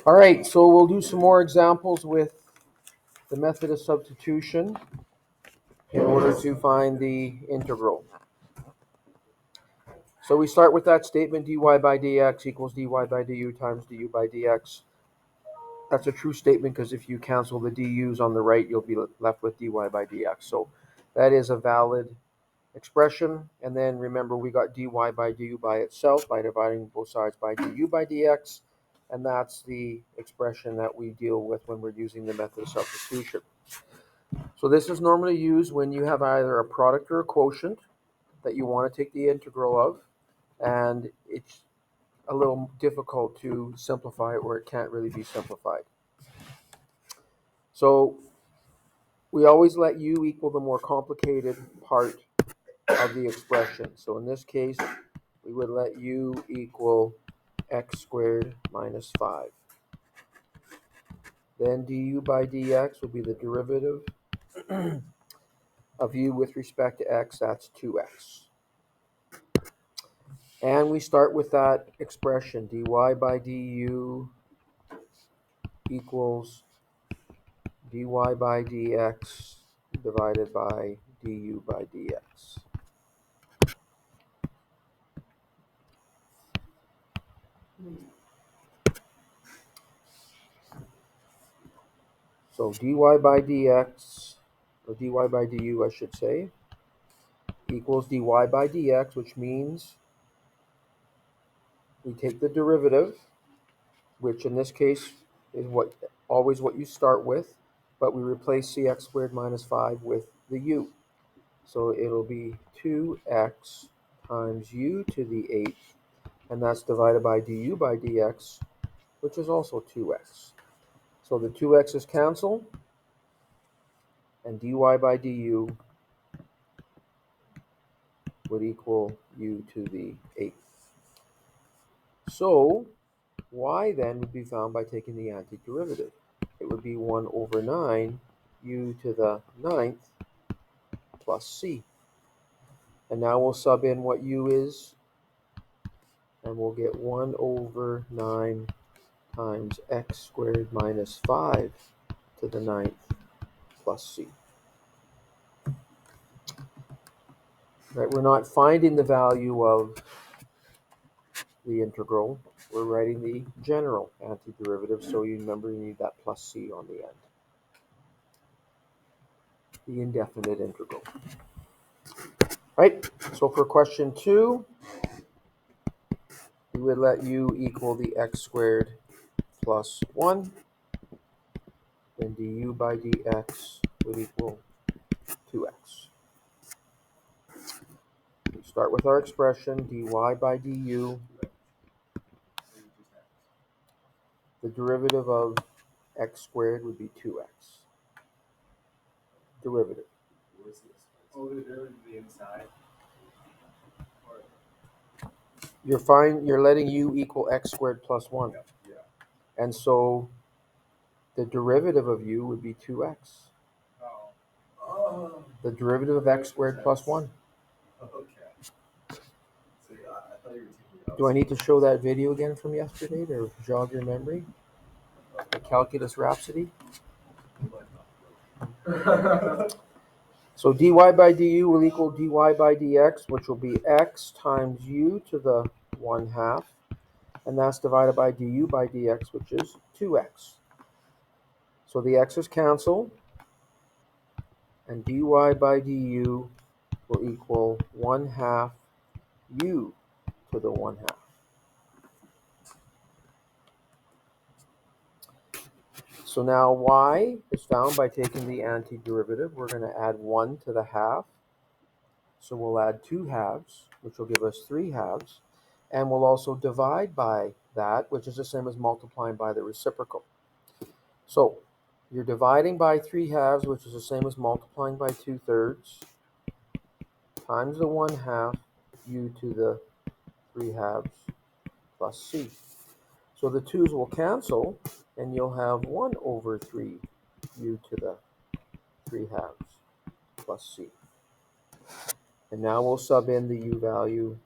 All right, so we'll do some more examples with the method of substitution in order to find the integral. So we start with that statement, dy by dx equals dy by du times du by dx. That's a true statement because if you cancel the du's on the right, you'll be left with dy by dx. So that is a valid expression. And then remember, we got dy by du by itself by dividing both sides by du by dx. And that's the expression that we deal with when we're using the method of substitution. So this is normally used when you have either a product or a quotient that you want to take the integral of, and it's a little difficult to simplify it, or it can't really be simplified. So we always let u equal the more complicated part of the expression. So in this case, we would let u equal x squared minus 5. Then du by dx will be the derivative of u with respect to x, that's 2x. And we start with that expression, dy by du equals dy by dx divided by du by dx. So dy by dx, or dy by du I should say, equals dy by dx, which means we take the derivative, which in this case is always what you start with, but we replace cx squared minus 5 with the u. So it'll be 2x times u to the 8th, and that's divided by du by dx, which is also 2x. So the 2x's cancel, and dy by du would equal u to the 8th. So y then would be found by taking the antiderivative. It would be 1 over 9 u to the 9th plus c. And now we'll sub in what u is, and we'll get 1 over 9 times x squared minus 5 to the 9th plus c. Right, we're not finding the value of the integral. We're writing the general antiderivative, so you remember you need that plus c on the end. The indefinite integral. Right, so for question 2, we would let u equal the x squared plus 1, then du by dx would equal 2x. We start with our expression, dy by du. The derivative of x squared would be 2x. Derivative. Oh, the derivative of the inside. You're letting u equal x squared plus 1. Yeah. And so the derivative of u would be 2x. Oh. The derivative of x squared plus 1. Okay. So I thought you were taking it. Do I need to show that video again from yesterday to jog your memory? The calculus rhapsody? So dy by du will equal dy by dx, which will be x times u to the 1/2. And that's divided by du by dx, which is 2x. So the x's cancel, and dy by du will equal 1/2 u to the 1/2. So now y is found by taking the antiderivative. We're going to add 1 to the half. So we'll add 2 halves, which will give us 3 halves. And we'll also divide by that, which is the same as multiplying by the reciprocal. So you're dividing by 3 halves, which is the same as multiplying by 2/3, times the 1/2 u to the 3 halves plus c. So the 2's will cancel, and you'll have 1 over 3 u to the 3 halves plus c. And now we'll sub in the u value.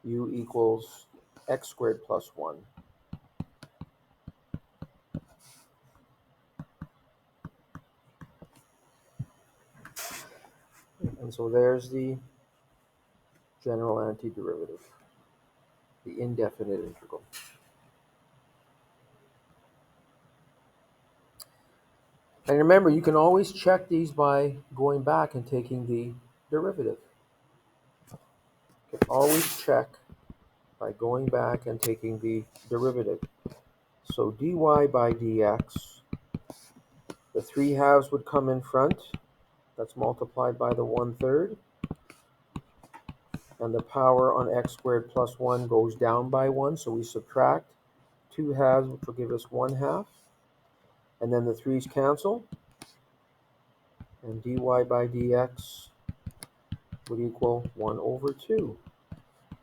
U equals x squared plus 1. And so there's the general antiderivative, the indefinite integral. And remember, you can always check these by going back and taking the derivative. You can always check by going back and taking the derivative. So dy by dx, the 3/2 would come in front. That's multiplied by the 1/3. And the power on x squared plus 1 goes down by 1, so we subtract 2/2, which will give us 1/2. And then the 3's cancel, and dy by dx would equal 1 over 2,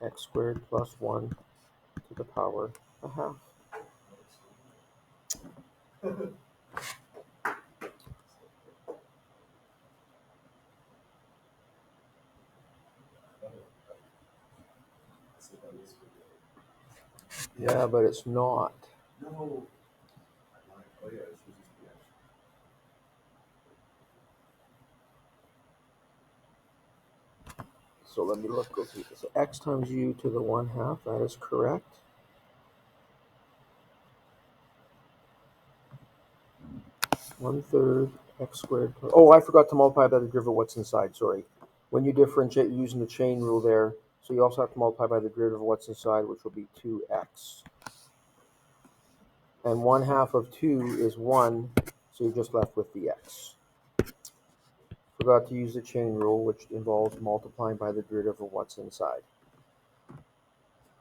x squared plus 1 to the power 1/2. Yeah, but it's not. No. Oh yeah, this was just the extra. So let me go through this. So x times u to the 1/2, that is correct. One-third x squared. Oh, I forgot to multiply by the derivative of what's inside, sorry. When you differentiate, you're using the chain rule there, so you also have to multiply by the derivative of what's inside, which will be 2x. And 1/2 of 2 is 1, so you're just left with the x. Forgot to use the chain rule, which involves multiplying by the derivative of what's inside.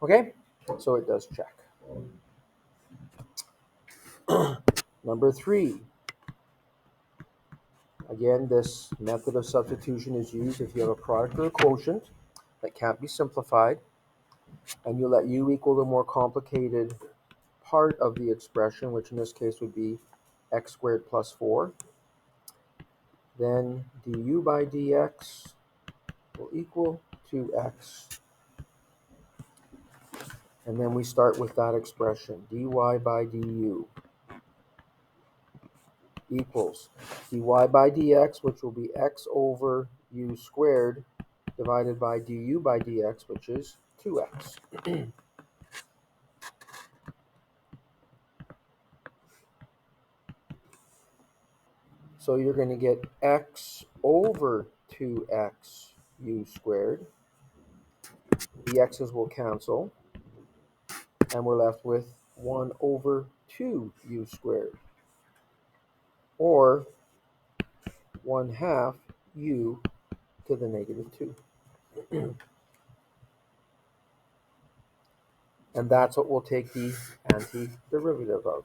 Okay, so it does check. Number 3. Again, this method of substitution is used if you have a product or a quotient that can't be simplified, and you let u equal the more complicated part of the expression, which in this case would be x squared plus 4. Then du by dx will equal 2x. And then we start with that expression, dy by du equals dy by dx, which will be x over u squared, divided by du by dx, which is 2x. So you're going to get x over 2x u squared. The x's will cancel, and we're left with 1 over 2 u squared, or 1/2 u to the negative 2. And that's what we'll take the antiderivative of.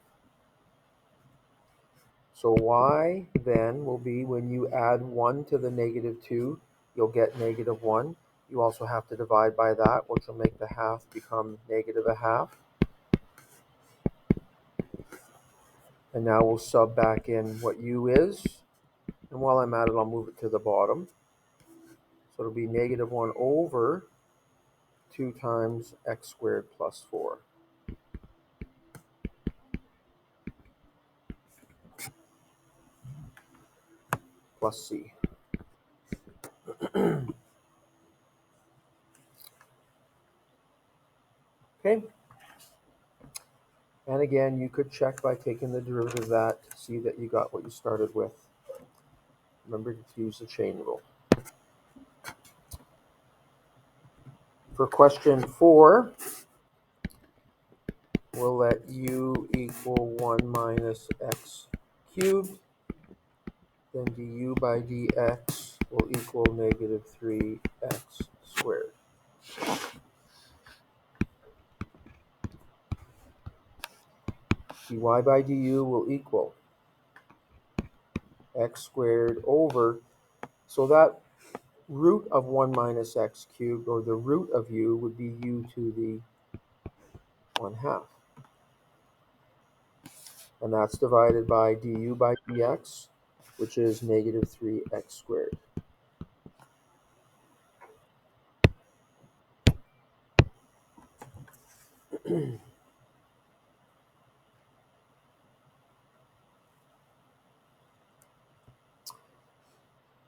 So y then will be, when you add 1 to the negative 2, you'll get negative 1. You also have to divide by that, which will make the half become negative 1/2. And now we'll sub back in what u is. And while I'm at it, I'll move it to the bottom. So it'll be negative 1 over 2 times x squared plus 4 plus c. Okay? And again, you could check by taking the derivative of that to see that you got what you started with. Remember to use the chain rule. For question 4, we'll let u equal 1 minus x cubed. Then du by dx will equal negative 3x squared. Dy by du will equal x squared over, so that root of 1 minus x cubed, or the root of u, would be u to the 1/2. And that's divided by du by dx, which is negative 3x squared.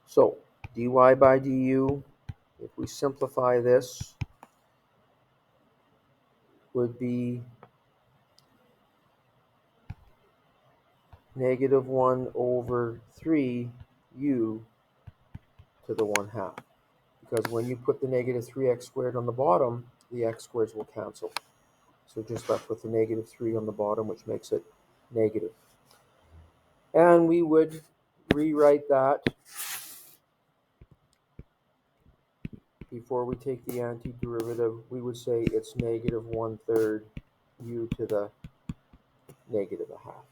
So dy by du, if we simplify this, would be negative 1 over 3u to the 1/2. Because when you put the negative 3x squared on the bottom, the x squares will cancel. So just left with the negative 3 on the bottom, which makes it negative. And we would rewrite that before we take the antiderivative. We would say it's negative 1/3 u to the negative 1/2.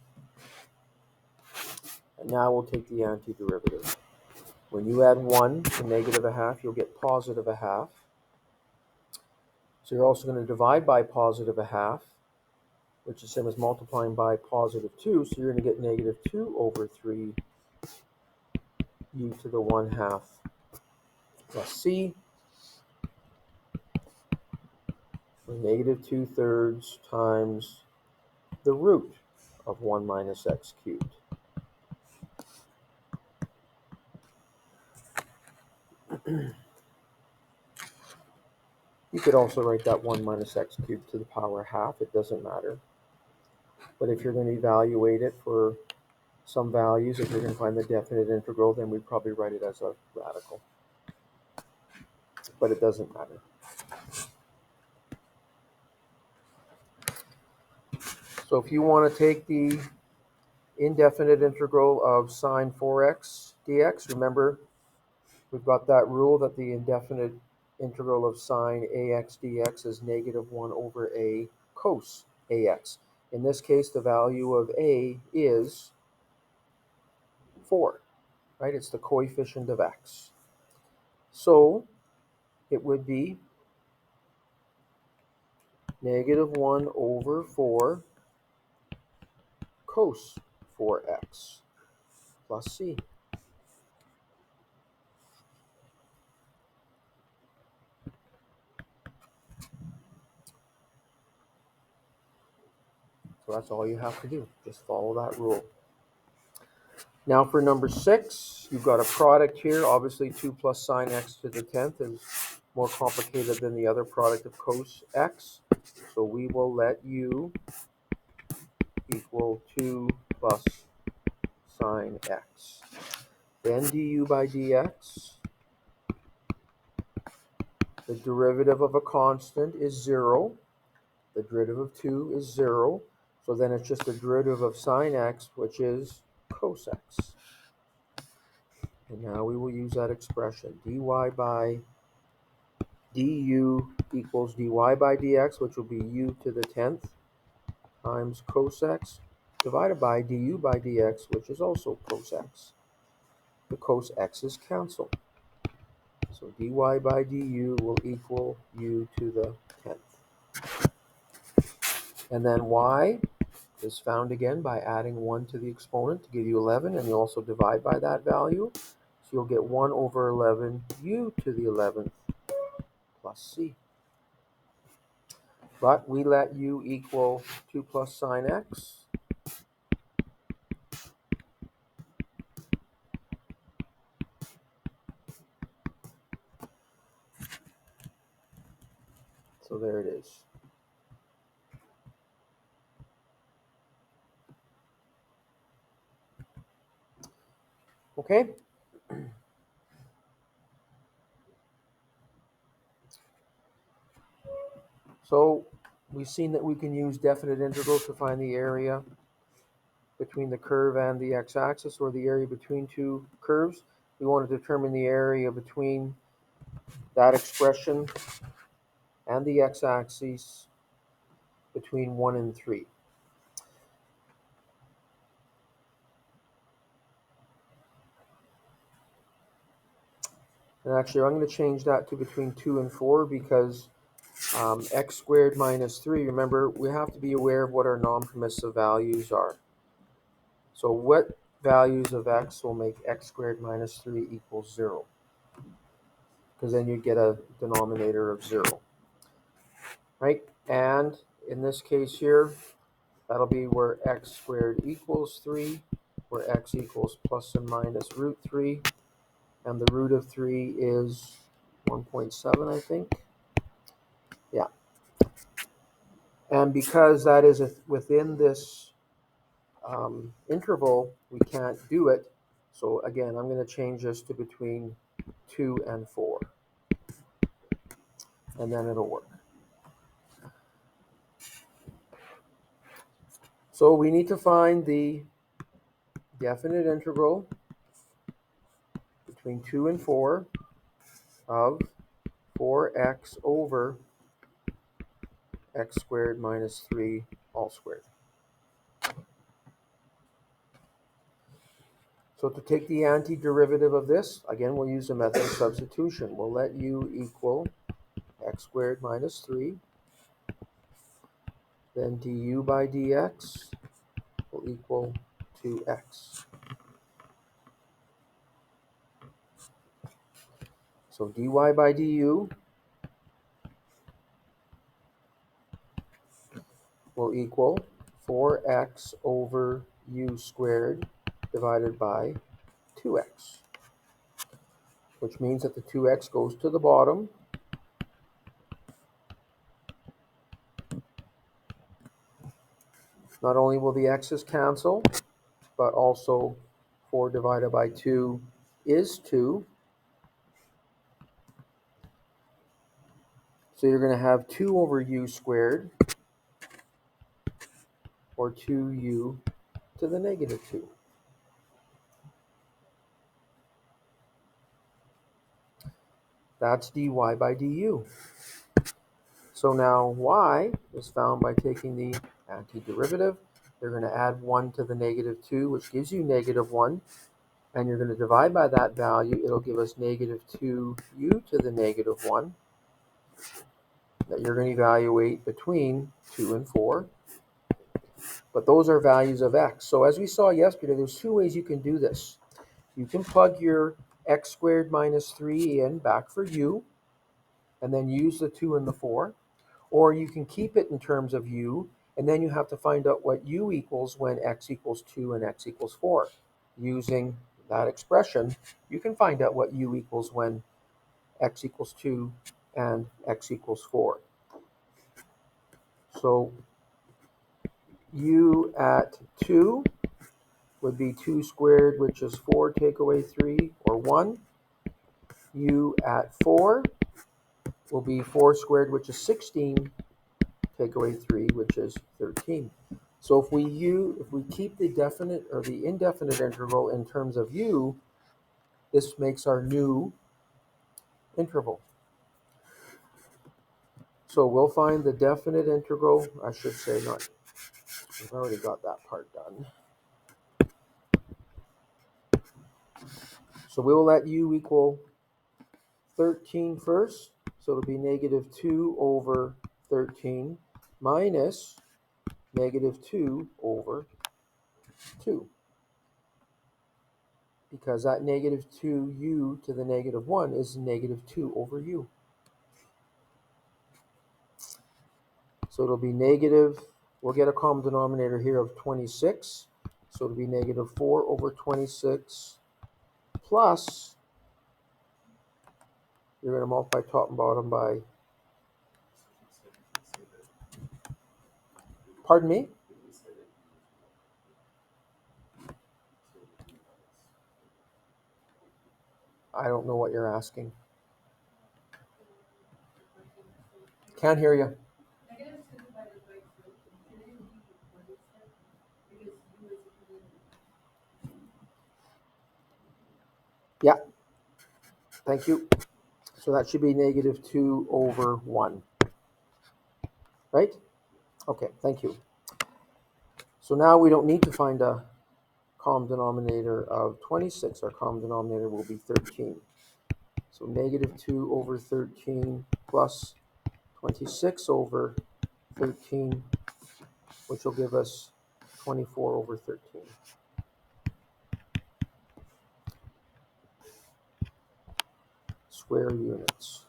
And now we'll take the antiderivative. When you add 1 to negative 1/2, you'll get positive 1/2. So you're also going to divide by positive 1/2, which is the same as multiplying by positive 2. So you're going to get negative 2 over 3 u to the 1/2 plus c, or negative 2/3 times the root of 1 minus x cubed. You could also write that 1 minus x cubed to the power 1/2. It doesn't matter. But if you're going to evaluate it for some values, if you're going to find the definite integral, then we'd probably write it as a radical. But it doesn't matter. So if you want to take the indefinite integral of sine 4x dx, remember we've got that rule that the indefinite integral of sine ax dx is negative 1 over a cos ax. In this case, the value of a is 4, right? It's the coefficient of x. So it would be negative 1 over 4 cos 4x plus c. So that's all you have to do. Just follow that rule. Now for number 6, you've got a product here. Obviously 2 plus sine x to the 10th is more complicated than the other product of cos x. So we will let u equal 2 plus sine x. Then du by dx, the derivative of a constant is 0. The derivative of 2 is 0. So then it's just the derivative of sine x, which is cos x. And now we will use that expression. Dy by du equals dy by dx, which will be u to the 10th times cos x, divided by du by dx, which is also cos x. The cos x's cancel. So dy by du will equal u to the 10th. And then y is found again by adding 1 to the exponent to give you 11, and you also divide by that value. So you'll get 1 over 11 u to the 11th plus c. But we let u equal 2 plus sine x. So there it is. Okay? So we've seen that we can use definite integrals to find the area between the curve and the x-axis, or the area between two curves. We want to determine the area between that expression and the x-axis between 1 and 3. And actually, I'm going to change that to between 2 and 4 because x squared minus 3, remember, we have to be aware of what our non-permissive values are. So what values of x will make x squared minus 3 equals 0? Because then you get a denominator of 0. Right? And in this case here, that'll be where x squared equals 3, where x equals plus and minus root 3, and the root of 3 is 1.7, I think. Yeah. And because that is within this interval, we can't do it. So again, I'm going to change this to between 2 and 4, and then it'll work. So we need to find the definite integral between 2 and 4 of 4x over x squared minus 3 all squared. So to take the antiderivative of this, again, we'll use the method of substitution. We'll let u equal x squared minus 3. Then du by dx will equal 2x. So dy by du will equal 4x over u squared divided by 2x, which means that the 2x goes to the bottom. Not only will the x's cancel, but also 4 divided by 2 is 2. So you're going to have 2 over u squared, or 2u to the negative 2. That's dy by du. So now y is found by taking the antiderivative. You're going to add 1 to the negative 2, which gives you negative 1. And you're going to divide by that value. It'll give us negative 2u to the negative 1. That you're going to evaluate between 2 and 4. But those are values of x. So as we saw yesterday, there's two ways you can do this. You can plug your x squared minus 3 in back for u, and then use the 2 and the 4. Or you can keep it in terms of u, and then you have to find out what u equals when x equals 2 and x equals 4. Using that expression, you can find out what u equals when x equals 2 and x equals 4. So u at 2 would be 2 squared, which is 4, take away 3, or 1. U at 4 will be 4 squared, which is 16, take away 3, which is 13. So if we keep the definite or the indefinite integral in terms of u, this makes our new interval. So we'll find the definite integral, I should say not, we've already got that part done. So we will let u equal 13 first. So it'll be negative 2 over 13 minus negative 2 over 2. Because that negative 2u to the negative 1 is negative 2 over u. So it'll be negative, we'll get a common denominator here of 26. So it'll be negative 4 over 26 plus, you're going to multiply top and bottom by, pardon me? I don't know what you're asking. Can't hear you. Yeah, thank you. So that should be negative 2 over 1. Right? Okay, thank you. So now we don't need to find a common denominator of 26. Our common denominator will be 13. So negative 2 over 13 plus 26 over 13, which will give us 24 over 13. Square units.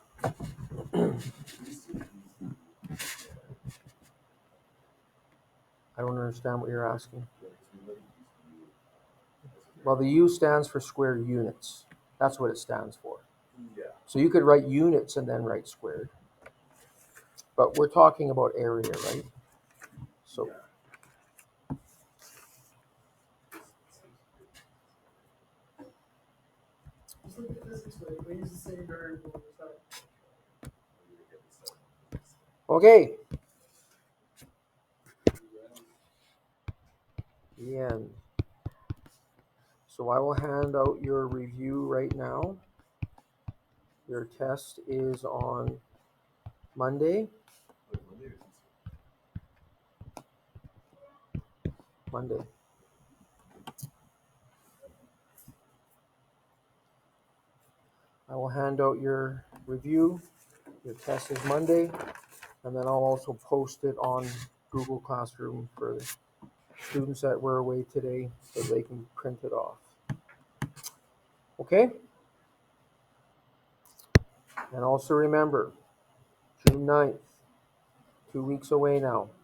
I don't understand what you're asking. Yeah, 'cause we never used U as a Well, the U stands for square units. That's what it stands for. Yeah. So you could write units and then write squared. But we're talking about area, right? So Yeah. Just look at this way. We use the same variable as that. We would get the 7 physics. okay, the end. So I will hand out your review right now. Your test is on Monday. Wait, Monday or Tuesday? Monday. I will hand out your review. Your test is Monday, and then I'll also post it on Google Classroom for students that were away today so they can print it off. Okay? And also remember, June 9th, 2 weeks away now.